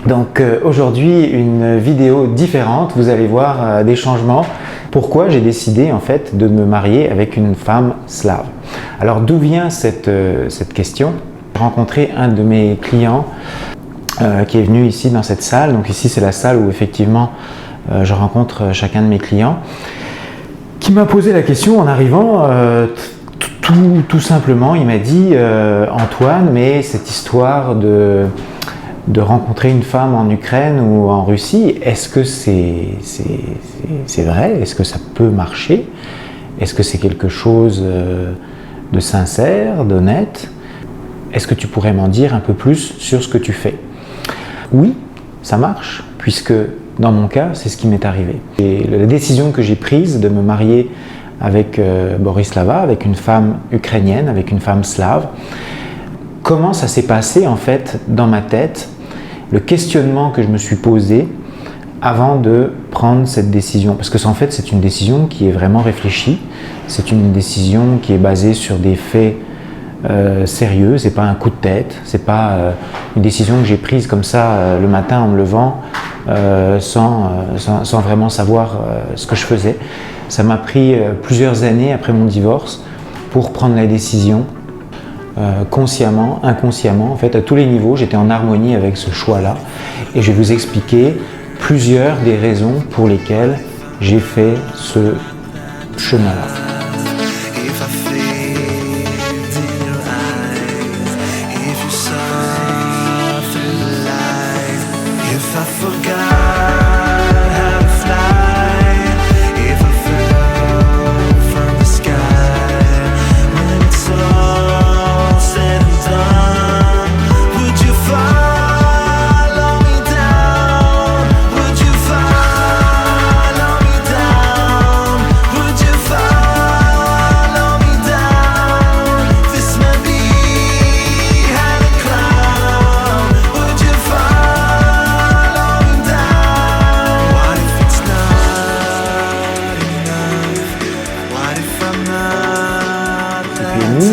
Donc aujourd'hui, une vidéo différente, vous allez voir des changements. Pourquoi j'ai décidé en fait de me marier avec une femme slave? Alors d'où vient cette question? J'ai rencontré un de mes clients qui est venu ici dans cette salle. Donc ici c'est la salle où effectivement je rencontre chacun de mes clients, qui m'a posé la question en arrivant. Tout simplement, il m'a dit Antoine, mais cette histoire de rencontrer une femme en Ukraine ou en Russie, est-ce que c'est vrai? Est-ce que ça peut marcher? Est-ce que c'est quelque chose de sincère, d'honnête? Est-ce que tu pourrais m'en dire un peu plus sur ce que tu fais? Oui, ça marche, puisque dans mon cas, c'est ce qui m'est arrivé. Et la décision que j'ai prise de me marier avec Borislava, avec une femme ukrainienne, avec une femme slave, comment ça s'est passé en fait dans ma tête, le questionnement que je me suis posé avant de prendre cette décision. Parce que en fait, c'est une décision qui est vraiment réfléchie, c'est une décision qui est basée sur des faits sérieux, c'est pas un coup de tête, c'est pas une décision que j'ai prise comme ça le matin en me levant sans vraiment savoir ce que je faisais. Ça m'a pris plusieurs années après mon divorce pour prendre la décision, consciemment, inconsciemment, en fait à tous les niveaux, j'étais en harmonie avec ce choix-là et je vais vous expliquer plusieurs des raisons pour lesquelles j'ai fait ce chemin-là.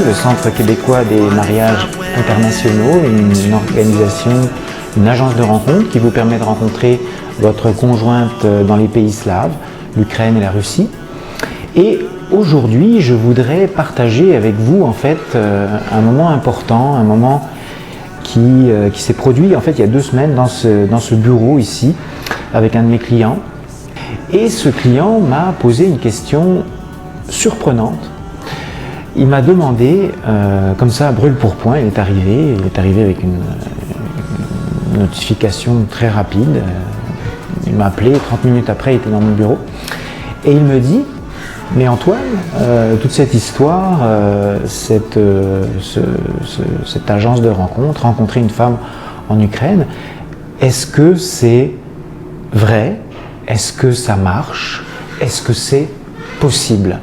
Le Centre québécois des mariages internationaux, une organisation, une agence de rencontre qui vous permet de rencontrer votre conjointe dans les pays slaves, l'Ukraine et la Russie. Et aujourd'hui, je voudrais partager avec vous en fait un moment important, un moment qui s'est produit en fait il y a 2 semaines dans ce bureau ici avec un de mes clients. Et ce client m'a posé une question surprenante. Il m'a demandé, comme ça, à brûle pour point, il est arrivé avec une notification très rapide. Il m'a appelé, 30 minutes après, il était dans mon bureau. Et il me dit, mais Antoine, toute cette histoire, cette agence de rencontre, rencontrer une femme en Ukraine, est-ce que c'est vrai? Est-ce que ça marche? Est-ce que c'est possible?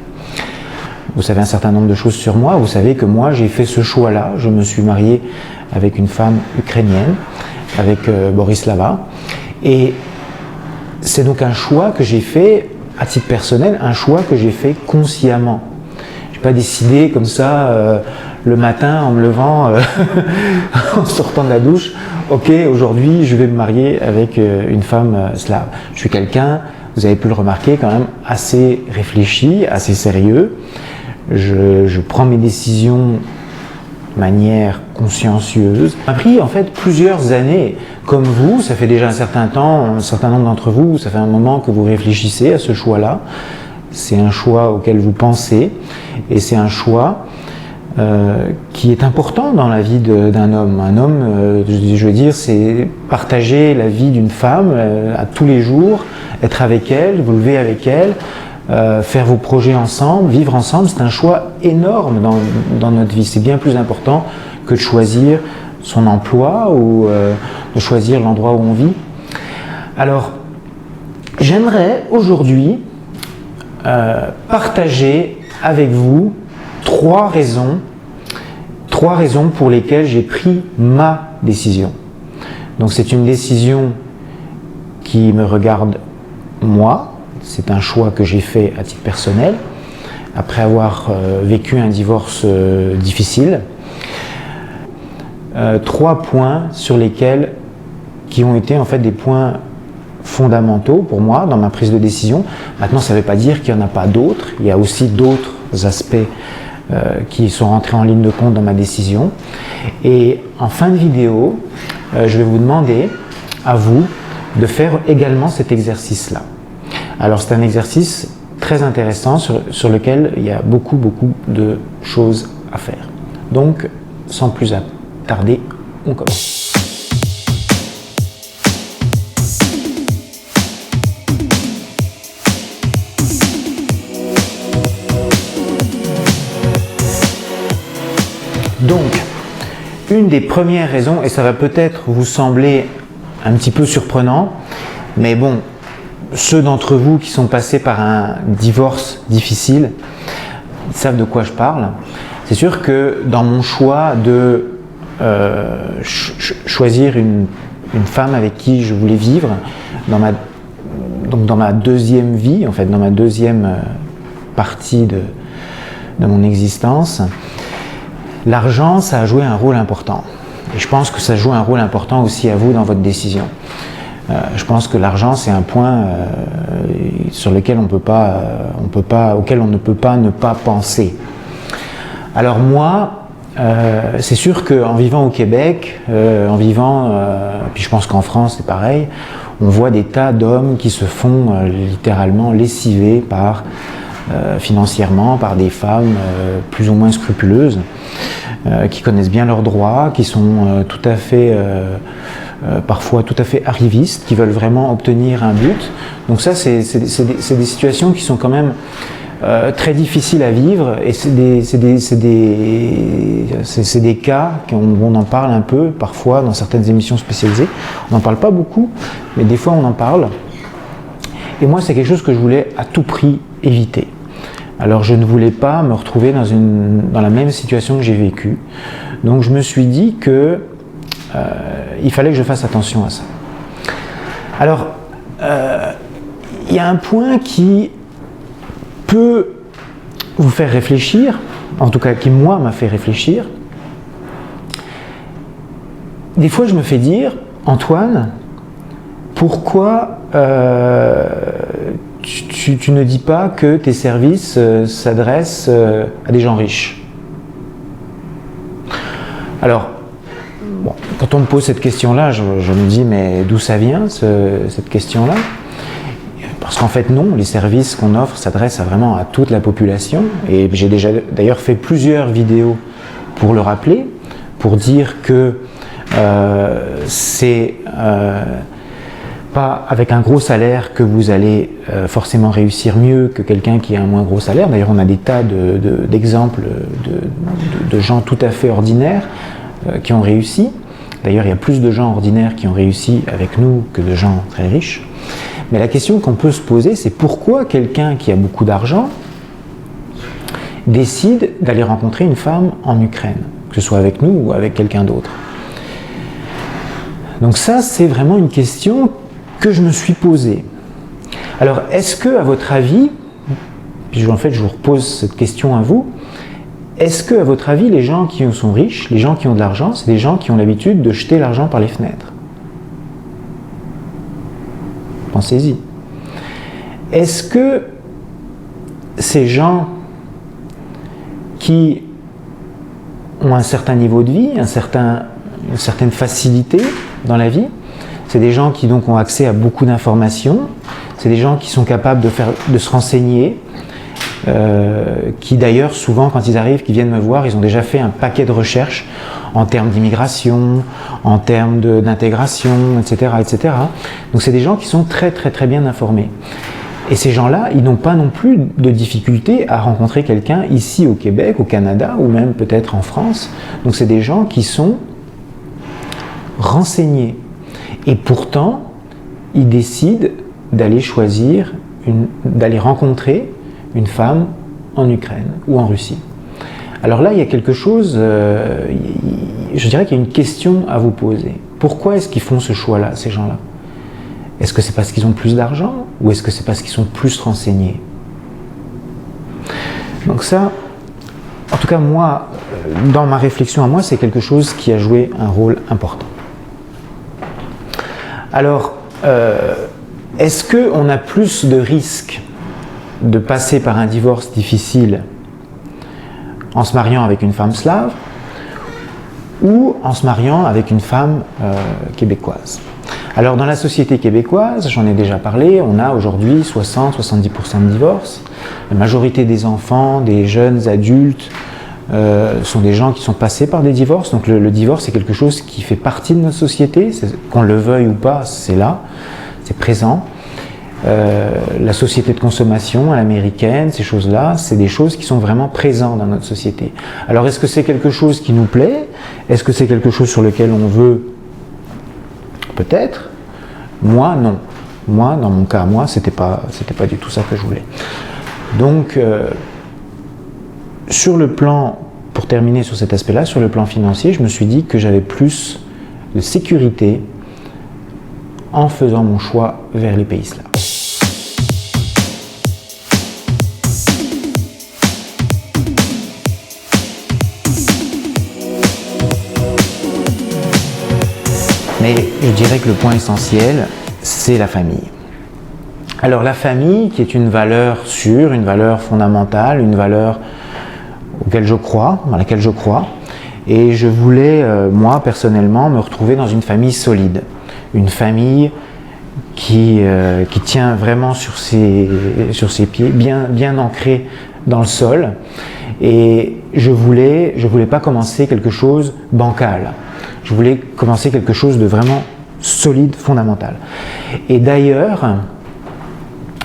Vous savez un certain nombre de choses sur moi. Vous savez que moi, j'ai fait ce choix-là. Je me suis marié avec une femme ukrainienne, avec Borislava. Et c'est donc un choix que j'ai fait à titre personnel, un choix que j'ai fait consciemment. Je n'ai pas décidé comme ça, le matin, en me levant, en sortant de la douche, « Ok, aujourd'hui, je vais me marier avec une femme slave. » Je suis quelqu'un, vous avez pu le remarquer, quand même assez réfléchi, assez sérieux. Je prends mes décisions de manière consciencieuse. Ça m'a pris en fait plusieurs années. Comme vous, ça fait déjà un certain temps, un certain nombre d'entre vous, ça fait un moment que vous réfléchissez à ce choix-là. C'est un choix auquel vous pensez et c'est un choix qui est important dans la vie d'un homme. Un homme, je veux dire, c'est partager la vie d'une femme à tous les jours, être avec elle, vous lever avec elle, faire vos projets ensemble, vivre ensemble, c'est un choix énorme dans notre vie. C'est bien plus important que de choisir son emploi ou de choisir l'endroit où on vit. Alors, j'aimerais aujourd'hui partager avec vous 3 raisons pour lesquelles j'ai pris ma décision. Donc c'est une décision qui me regarde moi, c'est un choix que j'ai fait à titre personnel, après avoir vécu un divorce difficile. 3 points sur lesquels qui ont été en fait des points fondamentaux pour moi dans ma prise de décision. Maintenant, ça ne veut pas dire qu'il n'y en a pas d'autres. Il y a aussi d'autres aspects qui sont rentrés en ligne de compte dans ma décision. Et en fin de vidéo, je vais vous demander à vous de faire également cet exercice-là. Alors c'est un exercice très intéressant sur lequel il y a beaucoup de choses à faire. Donc, sans plus tarder, on commence. Donc, une des premières raisons, et ça va peut-être vous sembler un petit peu surprenant, mais bon, ceux d'entre vous qui sont passés par un divorce difficile, ils savent de quoi je parle. C'est sûr que dans mon choix de choisir une femme avec qui je voulais vivre, dans ma deuxième vie, en fait, dans ma deuxième partie de mon existence, l'argent, ça a joué un rôle important. Et je pense que ça joue un rôle important aussi à vous dans votre décision. Je pense que l'argent, c'est un point sur lequel auquel on ne peut pas ne pas penser. Alors moi, c'est sûr qu'en vivant au Québec, puis je pense qu'en France c'est pareil, on voit des tas d'hommes qui se font littéralement lessiver financièrement par des femmes plus ou moins scrupuleuses, qui connaissent bien leurs droits, qui sont parfois tout à fait arrivistes, qui veulent vraiment obtenir un but. Donc ça, c'est des situations qui sont quand même très difficiles à vivre, et c'est des cas on en parle un peu parfois dans certaines émissions spécialisées. On n'en parle pas beaucoup, mais des fois on en parle. Et moi, c'est quelque chose que je voulais à tout prix éviter. Alors je ne voulais pas me retrouver dans la même situation que j'ai vécue. Donc je me suis dit que il fallait que je fasse attention à ça. Alors, il y a un point qui peut vous faire réfléchir, en tout cas qui moi m'a fait réfléchir. Des fois je me fais dire, Antoine, pourquoi tu ne dis pas que tes services s'adressent à des gens riches? Alors, bon, quand on me pose cette question-là, je me dis, mais d'où ça vient, cette question-là? Parce qu'en fait, non, les services qu'on offre s'adressent vraiment à toute la population. Et j'ai déjà d'ailleurs fait plusieurs vidéos pour le rappeler, pour dire que c'est pas avec un gros salaire que vous allez forcément réussir mieux que quelqu'un qui a un moins gros salaire. D'ailleurs, on a des tas d'exemples de gens tout à fait ordinaires qui ont réussi. D'ailleurs, il y a plus de gens ordinaires qui ont réussi avec nous que de gens très riches. Mais la question qu'on peut se poser, c'est pourquoi quelqu'un qui a beaucoup d'argent décide d'aller rencontrer une femme en Ukraine, que ce soit avec nous ou avec quelqu'un d'autre. Donc ça, c'est vraiment une question que je me suis posée. Alors, est-ce que, à votre avis, puis en fait je vous repose cette question à vous, est-ce que, à votre avis, les gens qui sont riches, les gens qui ont de l'argent, c'est des gens qui ont l'habitude de jeter l'argent par les fenêtres? Pensez-y. Est-ce que ces gens qui ont un certain niveau de vie, une certaine facilité dans la vie, c'est des gens qui donc ont accès à beaucoup d'informations, c'est des gens qui sont capables de se renseigner, qui d'ailleurs souvent quand ils arrivent, qui viennent me voir, ils ont déjà fait un paquet de recherches en termes d'immigration, en termes d'intégration, etc., etc. Donc c'est des gens qui sont très bien informés. Et ces gens-là, ils n'ont pas non plus de difficulté à rencontrer quelqu'un ici au Québec, au Canada, ou même peut-être en France. Donc c'est des gens qui sont renseignés. Et pourtant, ils décident d'aller d'aller rencontrer une femme en Ukraine ou en Russie. Alors là, il y a quelque chose, je dirais qu'il y a une question à vous poser. Pourquoi est-ce qu'ils font ce choix-là, ces gens-là? Est-ce que c'est parce qu'ils ont plus d'argent ou est-ce que c'est parce qu'ils sont plus renseignés? Donc ça, en tout cas moi, dans ma réflexion à moi, c'est quelque chose qui a joué un rôle important. Alors, est-ce qu'on a plus de risques de passer par un divorce difficile en se mariant avec une femme slave ou en se mariant avec une femme québécoise? Alors dans la société québécoise, j'en ai déjà parlé, on a aujourd'hui 60-70% de divorces. La majorité des enfants, des jeunes adultes sont des gens qui sont passés par des divorces. Donc le divorce c'est quelque chose qui fait partie de notre société, qu'on le veuille ou pas, c'est là, c'est présent. La société de consommation à l'américaine, ces choses-là, c'est des choses qui sont vraiment présentes dans notre société. Alors est-ce que c'est quelque chose qui nous plaît? Est-ce que c'est quelque chose sur lequel on veut? Peut-être. Moi, non. Moi, dans mon cas, c'était pas du tout ça que je voulais. Donc, sur le plan, pour terminer sur cet aspect-là, sur le plan financier, je me suis dit que j'avais plus de sécurité en faisant mon choix vers les pays slaves. Mais je dirais que le point essentiel, c'est la famille. Alors la famille, qui est une valeur sûre, une valeur fondamentale, une valeur dans laquelle je crois, et je voulais, moi, personnellement, me retrouver dans une famille solide. Une famille qui tient vraiment sur ses pieds, bien ancrée dans le sol. Et je voulais pas commencer quelque chose bancal. Je voulais commencer quelque chose de vraiment solide, fondamental. Et d'ailleurs,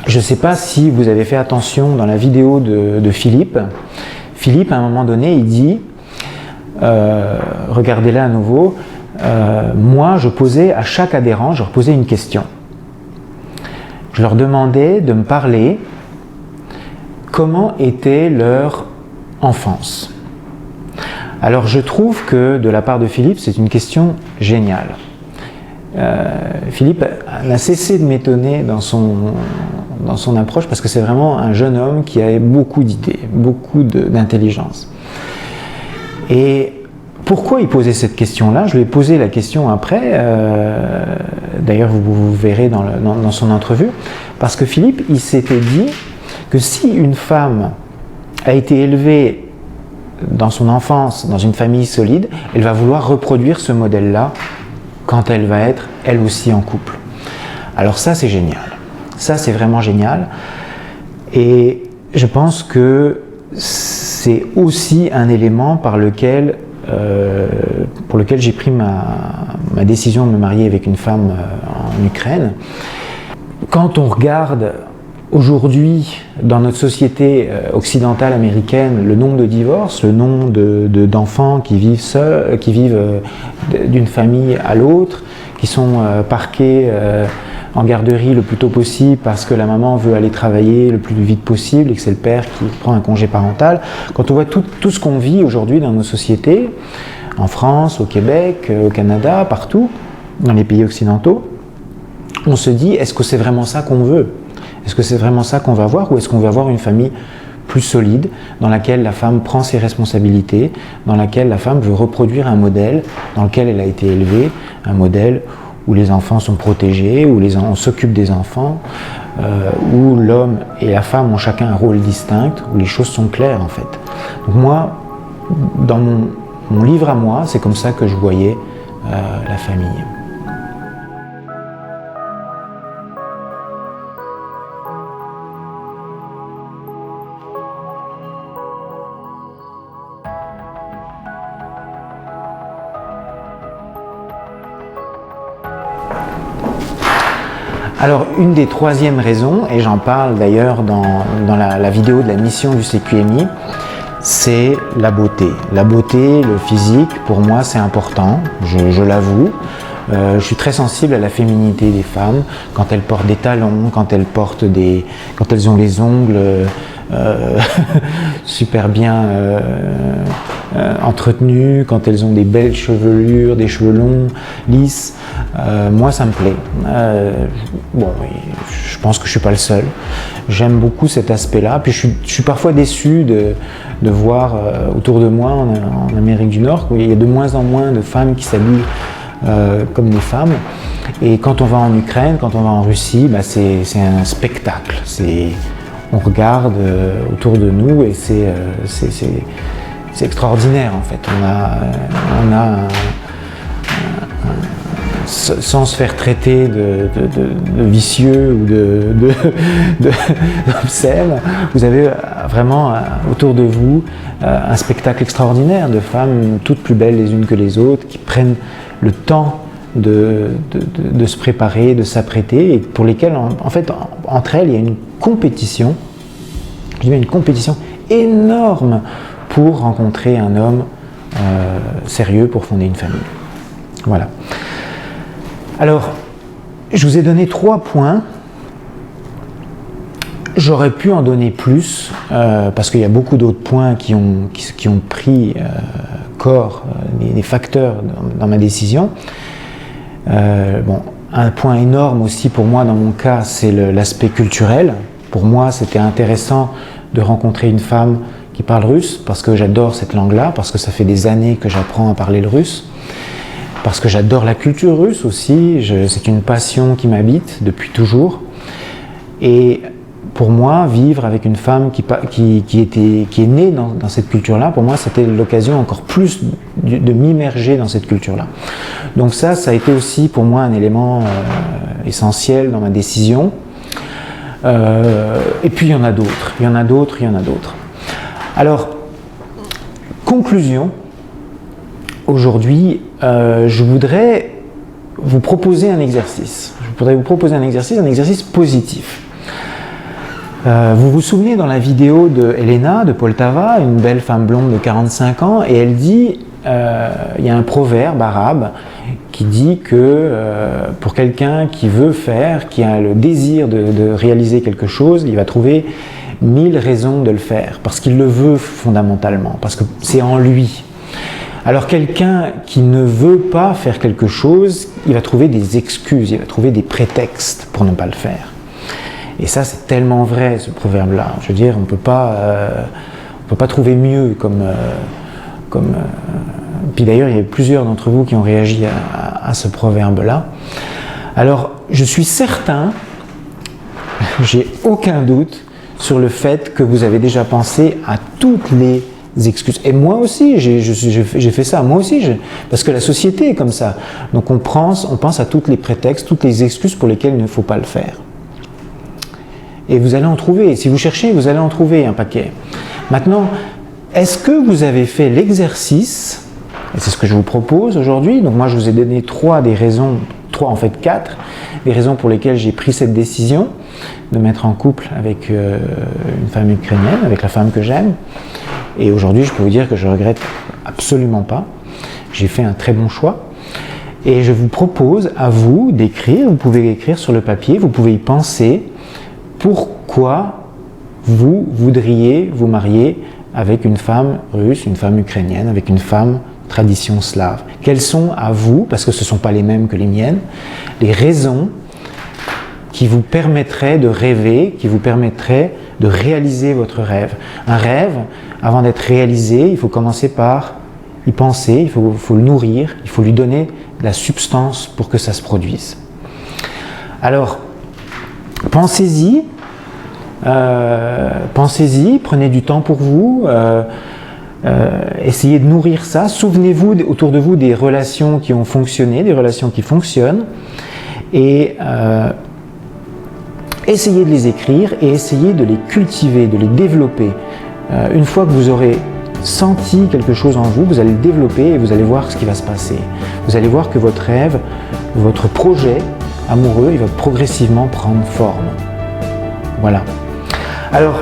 je ne sais pas si vous avez fait attention dans la vidéo de Philippe. Philippe, à un moment donné, il dit, regardez-la à nouveau, moi, je posais à chaque adhérent, je leur posais une question. Je leur demandais de me parler comment était leur enfance. Alors je trouve que de la part de Philippe, c'est une question géniale. Philippe n'a cessé de m'étonner dans son approche parce que c'est vraiment un jeune homme qui a beaucoup d'idées, beaucoup d'intelligence. Et pourquoi il posait cette question-là? Je lui ai posé la question après, d'ailleurs vous verrez dans son entrevue, parce que Philippe, il s'était dit que si une femme a été élevée dans son enfance, dans une famille solide, elle va vouloir reproduire ce modèle-là quand elle va être, elle aussi, en couple. Alors ça, c'est génial. Ça, c'est vraiment génial. Et je pense que c'est aussi un élément pour lequel j'ai pris ma décision de me marier avec une femme en Ukraine. Quand on regarde aujourd'hui, dans notre société occidentale américaine, le nombre de divorces, le nombre d'enfants qui vivent seuls, qui vivent d'une famille à l'autre, qui sont parqués en garderie le plus tôt possible parce que la maman veut aller travailler le plus vite possible et que c'est le père qui prend un congé parental. Quand on voit tout ce qu'on vit aujourd'hui dans nos sociétés, en France, au Québec, au Canada, partout, dans les pays occidentaux, on se dit, est-ce que c'est vraiment ça qu'on veut ? Est-ce que c'est vraiment ça qu'on va avoir ou est-ce qu'on va avoir une famille plus solide, dans laquelle la femme prend ses responsabilités, dans laquelle la femme veut reproduire un modèle dans lequel elle a été élevée, un modèle où les enfants sont protégés, où on s'occupe des enfants, où l'homme et la femme ont chacun un rôle distinct, où les choses sont claires en fait. Donc moi, dans mon livre à moi, c'est comme ça que je voyais la famille. Alors, une des troisièmes raisons, et j'en parle d'ailleurs dans la vidéo de la mission du CQMI, c'est la beauté. La beauté, le physique, pour moi, c'est important, je l'avoue. Je suis très sensible à la féminité des femmes, quand elles portent des talons, quand elles ont les ongles super bien entretenus, quand elles ont des belles chevelures, des cheveux longs, lisses. Moi, ça me plaît. Bon, je pense que je suis pas le seul. J'aime beaucoup cet aspect-là. Puis je suis parfois déçu de voir autour de moi en Amérique du Nord qu'il y a de moins en moins de femmes qui s'habillent comme des femmes. Et quand on va en Ukraine, quand on va en Russie, bah c'est un spectacle. On regarde autour de nous et c'est extraordinaire en fait. On a sans se faire traiter de vicieux ou d'obscène, vous avez vraiment autour de vous un spectacle extraordinaire de femmes toutes plus belles les unes que les autres, qui prennent le temps de se préparer, de s'apprêter, et pour lesquelles, en fait, entre elles, il y a une compétition, énorme pour rencontrer un homme sérieux pour fonder une famille. Voilà. Alors, je vous ai donné 3 points. J'aurais pu en donner plus, parce qu'il y a beaucoup d'autres points qui ont pris corps, des facteurs dans ma décision. Bon, un point énorme aussi pour moi dans mon cas, c'est l'aspect culturel. Pour moi, c'était intéressant de rencontrer une femme qui parle russe, parce que j'adore cette langue-là, parce que ça fait des années que j'apprends à parler le russe, parce que j'adore la culture russe aussi, c'est une passion qui m'habite depuis toujours. Et pour moi, vivre avec une femme qui est née dans cette culture-là, pour moi, c'était l'occasion encore plus de m'immerger dans cette culture-là. Donc ça a été aussi pour moi un élément essentiel dans ma décision. Et puis il y en a d'autres. Alors, conclusion, aujourd'hui, je voudrais vous proposer un exercice. Un exercice positif. Vous vous souvenez dans la vidéo de Elena de Poltava, une belle femme blonde de 45 ans, et elle dit, il y a un proverbe arabe qui dit que pour quelqu'un qui veut faire, qui a le désir de réaliser quelque chose, il va trouver 1000 raisons de le faire, parce qu'il le veut fondamentalement, parce que c'est en lui. Alors quelqu'un qui ne veut pas faire quelque chose, il va trouver des excuses, il va trouver des prétextes pour ne pas le faire. Et ça, c'est tellement vrai, ce proverbe-là. Je veux dire, on ne peut pas trouver mieux comme Puis d'ailleurs, il y a plusieurs d'entre vous qui ont réagi à ce proverbe-là. Alors, je suis certain, j'ai aucun doute sur le fait que vous avez déjà pensé à toutes les excuses. Et moi aussi, j'ai fait ça, moi aussi, parce que la société est comme ça. Donc on pense à tous les prétextes, toutes les excuses pour lesquelles il ne faut pas le faire. Et vous allez en trouver, si vous cherchez, vous allez en trouver un paquet. Maintenant, est-ce que vous avez fait l'exercice, et c'est ce que je vous propose aujourd'hui, donc moi je vous ai donné 4 des raisons pour lesquelles j'ai pris cette décision de mettre en couple avec une femme ukrainienne, avec la femme que j'aime. Et aujourd'hui, je peux vous dire que je ne regrette absolument pas. J'ai fait un très bon choix. Et je vous propose à vous d'écrire, vous pouvez écrire sur le papier, vous pouvez y penser, pourquoi vous voudriez vous marier avec une femme russe, une femme ukrainienne, avec une femme tradition slave. Quelles sont à vous, parce que ce ne sont pas les mêmes que les miennes, les raisons qui vous permettraient de rêver, qui vous permettraient de réaliser votre rêve. Un rêve, avant d'être réalisé, il faut commencer par y penser, il faut le nourrir, il faut lui donner de la substance pour que ça se produise. Alors, pensez-y, prenez du temps pour vous, essayez de nourrir ça, souvenez-vous autour de vous des relations qui ont fonctionné, des relations qui fonctionnent, et essayez de les écrire et essayez de les cultiver, de les développer. Une fois que vous aurez senti quelque chose en vous, vous allez le développer et vous allez voir ce qui va se passer. Vous allez voir que votre rêve, votre projet amoureux, il va progressivement prendre forme. Voilà. Alors,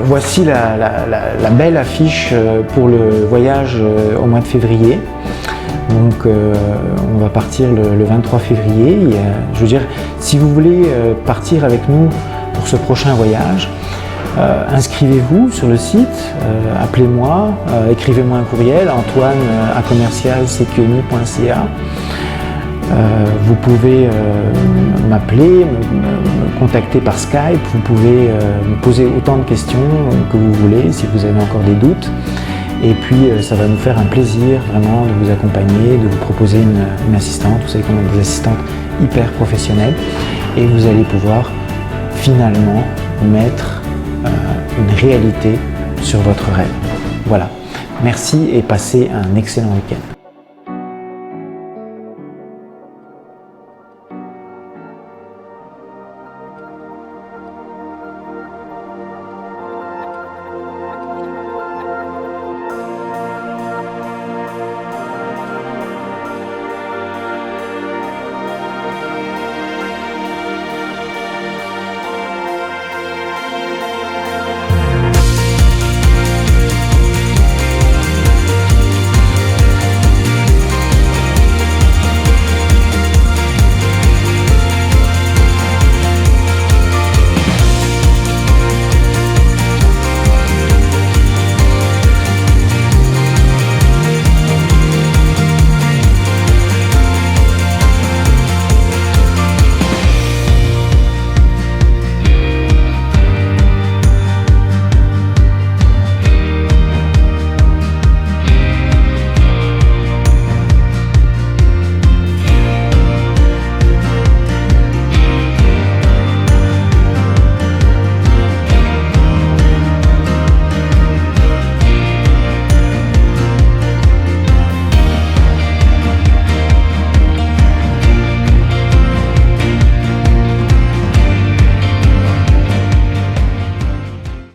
voici la belle affiche pour le voyage au mois de février. Donc on va partir le 23 février. Je veux dire, si vous voulez partir avec nous pour ce prochain voyage, inscrivez-vous sur le site, appelez-moi, écrivez-moi un courriel, antoine@commercialsekioni.ca. Vous pouvez m'appeler, me contacter par Skype, vous pouvez me poser autant de questions que vous voulez si vous avez encore des doutes. Et puis ça va nous faire un plaisir vraiment de vous accompagner, de vous proposer une assistante. Vous savez qu'on a des assistantes hyper professionnelles et vous allez pouvoir finalement mettre une réalité sur votre rêve. Voilà. Merci et passez un excellent week-end.